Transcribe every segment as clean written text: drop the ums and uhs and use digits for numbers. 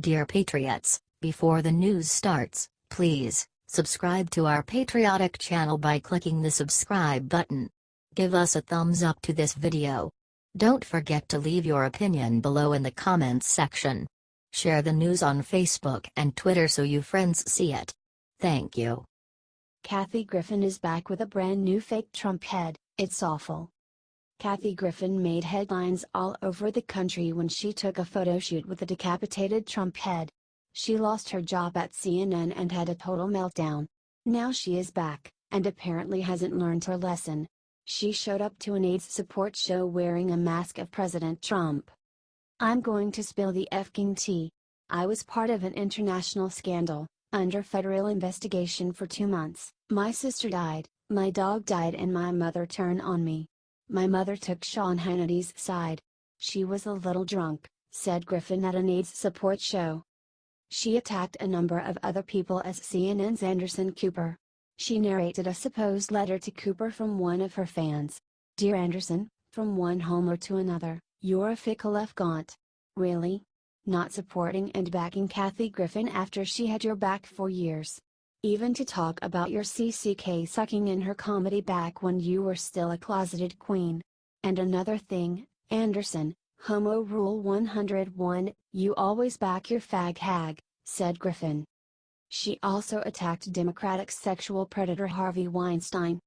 Dear Patriots, before the news starts, please subscribe to our patriotic channel by clicking the subscribe button. Give us a thumbs up to this video. Don't forget to leave your opinion below in the comments section. Share the news on Facebook and Twitter so you friends see it. Thank you. Kathy Griffin is back with a brand new fake Trump head. It's awful. Kathy Griffin made headlines all over the country when she took a photo shoot with a decapitated Trump head. She lost her job at CNN and had a total meltdown. Now she is back, and apparently hasn't learned her lesson. She showed up to an AIDS support show wearing a mask of President Trump. "I'm going to spill the fking tea. I was part of an international scandal, under federal investigation for 2 months. My sister died, my dog died, and my mother turned on me. My mother took Sean Hannity's side. She was a little drunk," said Griffin at an AIDS support show. She attacked a number of other people as CNN's Anderson Cooper. She narrated a supposed letter to Cooper from one of her fans. "Dear Anderson, from one Homo to another, you're a fickle ggot. Really? Not supporting and backing Kathy Griffin after she had your back for years. Even to talk about your cck sucking in her comedy back when you were still a closeted queen. And another thing, Anderson, Homo Rule 101, you always back your fag hag," said Griffin. She also attacked Democratic sexual predator Harvey Weinstein.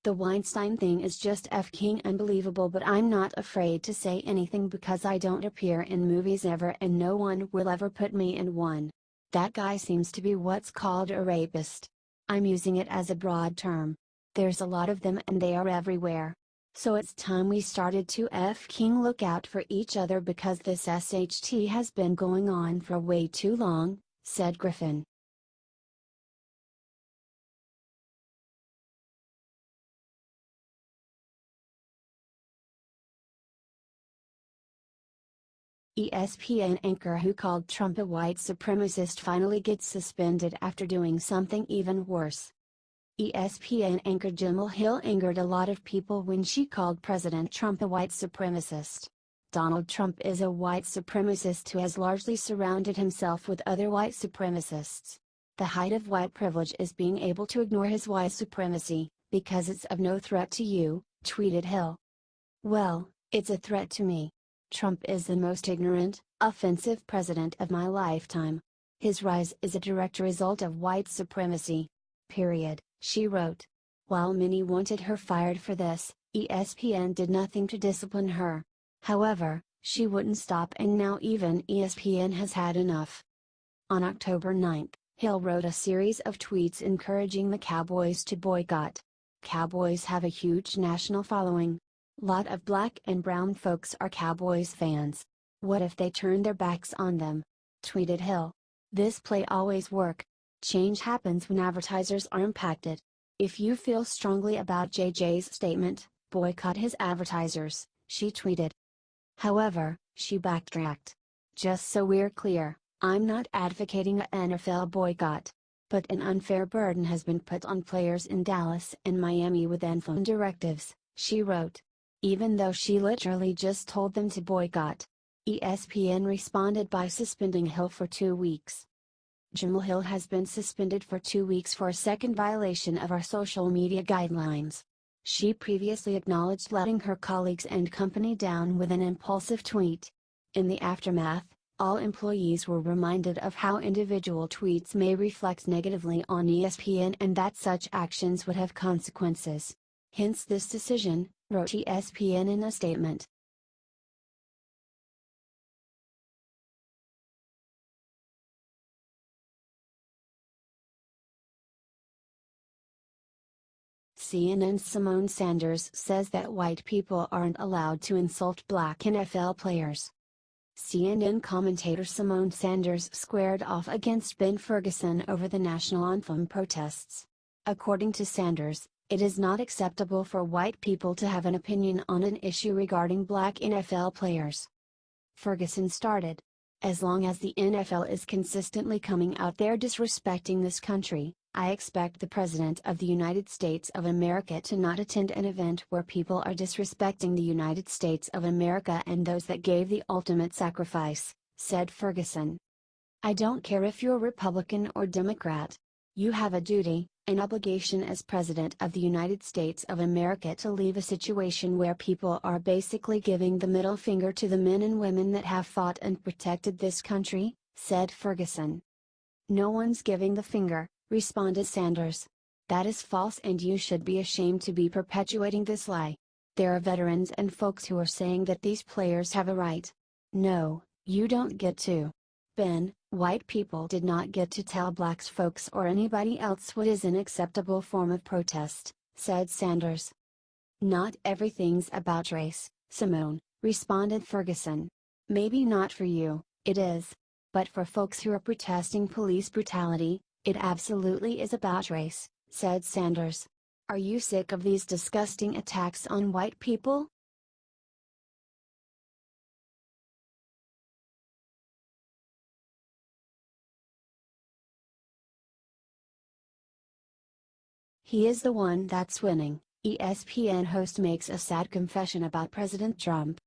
"The Weinstein thing is just fking unbelievable, but I'm not afraid to say anything because I don't appear in movies ever and no one will ever put me in one. That guy seems to be what's called a rapist. I'm using it as a broad term. There's a lot of them and they are everywhere. So it's time we started to fking look out for each other because this SHT has been going on for way too long," said Griffin. ESPN anchor who called Trump a white supremacist finally gets suspended after doing something even worse. ESPN anchor Jemele Hill angered a lot of people when she called President Trump a white supremacist. Donald Trump is a white supremacist who has largely surrounded himself with other white supremacists. The height of white privilege is being able to ignore his white supremacy, because it's of no threat to you, tweeted Hill. "Well, it's a threat to me. Trump is the most ignorant, offensive president of my lifetime. His rise is a direct result of white supremacy. Period," she wrote. While many wanted her fired for this, ESPN did nothing to discipline her. However, she wouldn't stop, and now even ESPN has had enough. On October 9, Hill wrote a series of tweets encouraging the Cowboys to boycott. Cowboys have a huge national following. Lot of black and brown folks are Cowboys fans. What if they turn their backs on them? Tweeted Hill. "This play always work. Change happens when advertisers are impacted. If you feel strongly about JJ's statement, boycott his advertisers," she tweeted. However, she backtracked. "Just so we're clear, I'm not advocating a NFL boycott. But an unfair burden has been put on players in Dallas and Miami with anthem directives," she wrote. Even though she literally just told them to boycott. ESPN responded by suspending Hill for 2 weeks. Jemele Hill has been suspended for 2 weeks for a second violation of our social media guidelines. She previously acknowledged letting her colleagues and company down with an impulsive tweet. In the aftermath, all employees were reminded of how individual tweets may reflect negatively on ESPN and that such actions would have consequences. Hence this decision, wrote ESPN in a statement. CNN's Symone Sanders says that white people aren't allowed to insult black NFL players. CNN commentator Symone Sanders squared off against Ben Ferguson over the national anthem protests. According to Sanders, it is not acceptable for white people to have an opinion on an issue regarding black NFL players. Ferguson started. "As long as the NFL is consistently coming out there disrespecting this country, I expect the President of the United States of America to not attend an event where people are disrespecting the United States of America and those that gave the ultimate sacrifice," said Ferguson. I don't care if you're Republican or Democrat. You have a duty, an obligation as President of the United States of America to leave a situation where people are basically giving the middle finger to the men and women that have fought and protected this country, said Ferguson. No one's giving the finger, responded Sanders. That is false, and you should be ashamed to be perpetuating this lie. There are veterans and folks who are saying that these players have a right. No, you don't get to. Ben, white people did not get to tell blacks folks or anybody else what is an acceptable form of protest, said Sanders. Not everything's about race, Symone, responded Ferguson. Maybe not for you, it is. But for folks who are protesting police brutality, it absolutely is about race, said Sanders. Are you sick of these disgusting attacks on white people? He is the one that's winning, ESPN host makes a sad confession about President Trump.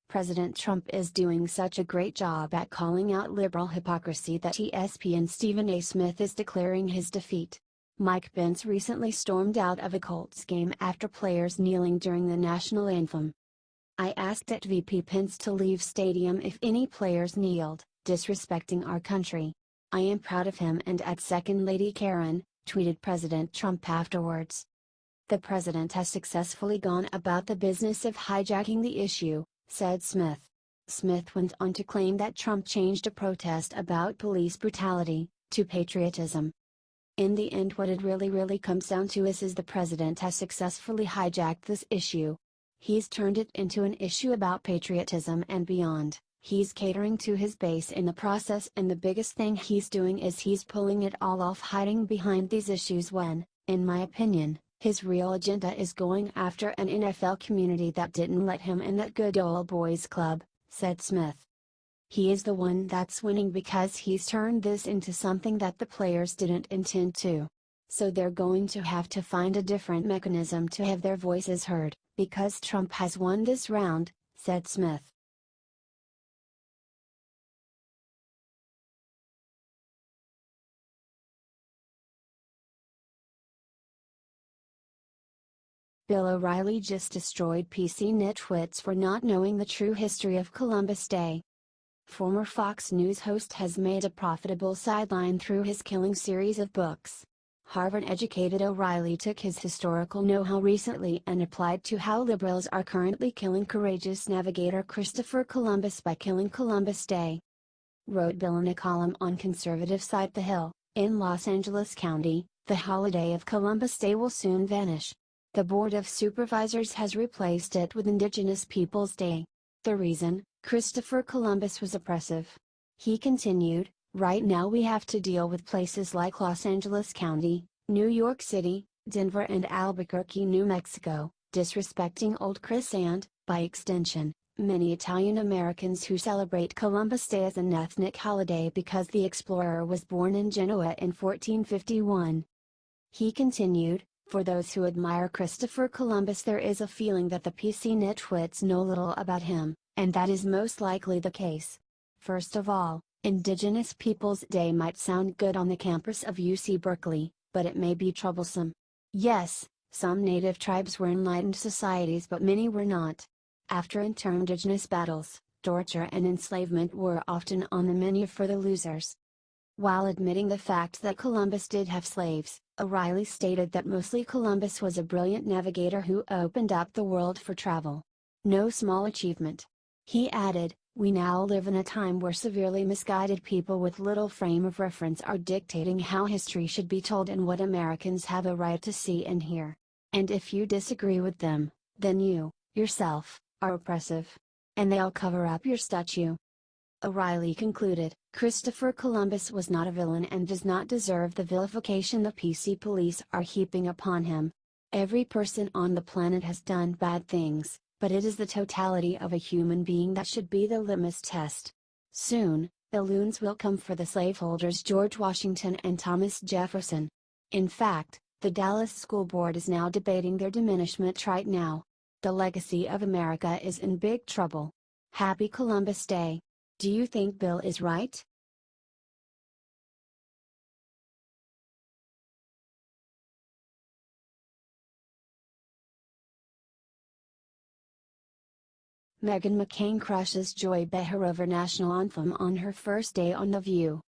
President Trump is doing such a great job at calling out liberal hypocrisy that ESPN Stephen A. Smith is declaring his defeat. Mike Pence recently stormed out of a Colts game after players kneeling during the national anthem. I asked at VP Pence to leave stadium if any players kneeled, disrespecting our country. I am proud of him, and at Second Lady Karen, tweeted President Trump afterwards. The president has successfully gone about the business of hijacking the issue, said Smith. Smith went on to claim that Trump changed a protest about police brutality to patriotism. In the end, what it really comes down to is the president has successfully hijacked this issue. He's turned it into an issue about patriotism and beyond. He's catering to his base in the process, and the biggest thing he's doing is he's pulling it all off, hiding behind these issues when, in my opinion, his real agenda is going after an NFL community that didn't let him in that good old boys club, said Smith. He is the one that's winning because he's turned this into something that the players didn't intend to. So they're going to have to find a different mechanism to have their voices heard, because Trump has won this round, said Smith. Bill O'Reilly just destroyed PC Nitwits for not knowing the true history of Columbus Day. Former Fox News host has made a profitable sideline through his killing series of books. Harvard-educated O'Reilly took his historical know-how recently and applied to how liberals are currently killing courageous navigator Christopher Columbus by killing Columbus Day. Wrote Bill in a column on conservative site The Hill, in Los Angeles County, the holiday of Columbus Day will soon vanish. The Board of Supervisors has replaced it with Indigenous Peoples Day. The reason? Christopher Columbus was oppressive. He continued, right now we have to deal with places like Los Angeles County, New York City, Denver and Albuquerque, New Mexico, disrespecting Old Chris and, by extension, many Italian Americans who celebrate Columbus Day as an ethnic holiday because the explorer was born in Genoa in 1451. He continued, for those who admire Christopher Columbus, there is a feeling that the PC nitwits know little about him, and that is most likely the case. First of all, Indigenous Peoples Day might sound good on the campus of UC Berkeley, but it may be troublesome. Yes, some native tribes were enlightened societies, but many were not. After interindigenous battles, torture and enslavement were often on the menu for the losers. While admitting the fact that Columbus did have slaves, O'Reilly stated that mostly Columbus was a brilliant navigator who opened up the world for travel. No small achievement. He added, we now live in a time where severely misguided people with little frame of reference are dictating how history should be told and what Americans have a right to see and hear. And if you disagree with them, then you, yourself, are oppressive. And they'll cover up your statue. O'Reilly concluded, Christopher Columbus was not a villain and does not deserve the vilification the PC police are heaping upon him. Every person on the planet has done bad things, but it is the totality of a human being that should be the litmus test. Soon, the loons will come for the slaveholders George Washington and Thomas Jefferson. In fact, the Dallas School Board is now debating their diminishment right now. The legacy of America is in big trouble. Happy Columbus Day. Do you think Bill is right? Meghan McCain crushes Joy Behar over national anthem on her first day on The View.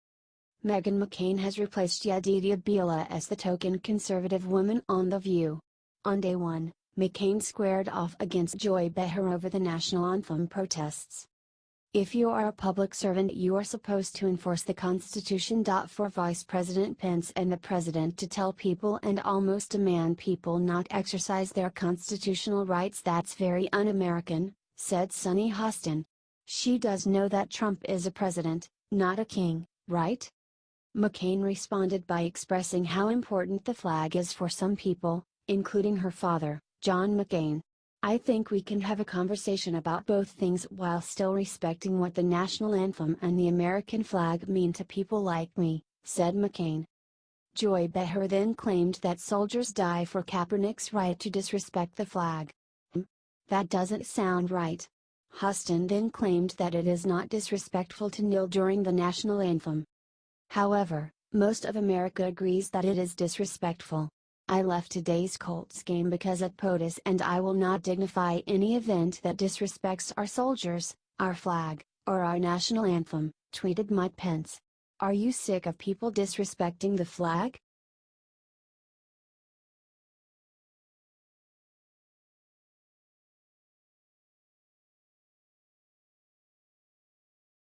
Meghan McCain has replaced Yedidia Bila as the token conservative woman on The View. On day one, McCain squared off against Joy Behar over the national anthem protests. If you are a public servant, you are supposed to enforce the Constitution. For Vice President Pence and the President to tell people and almost demand people not exercise their constitutional rights, that's very un-American, said Sunny Hostin. She does know that Trump is a president, not a king, right? McCain responded by expressing how important the flag is for some people, including her father, John McCain. I think we can have a conversation about both things while still respecting what the national anthem and the American flag mean to people like me, said McCain. Joy Behar then claimed that soldiers die for Kaepernick's right to disrespect the flag. That doesn't sound right. Hostin then claimed that it is not disrespectful to kneel during the national anthem. However, most of America agrees that it is disrespectful. I left today's Colts game because of POTUS, and I will not dignify any event that disrespects our soldiers, our flag, or our national anthem, tweeted Mike Pence. Are you sick of people disrespecting the flag?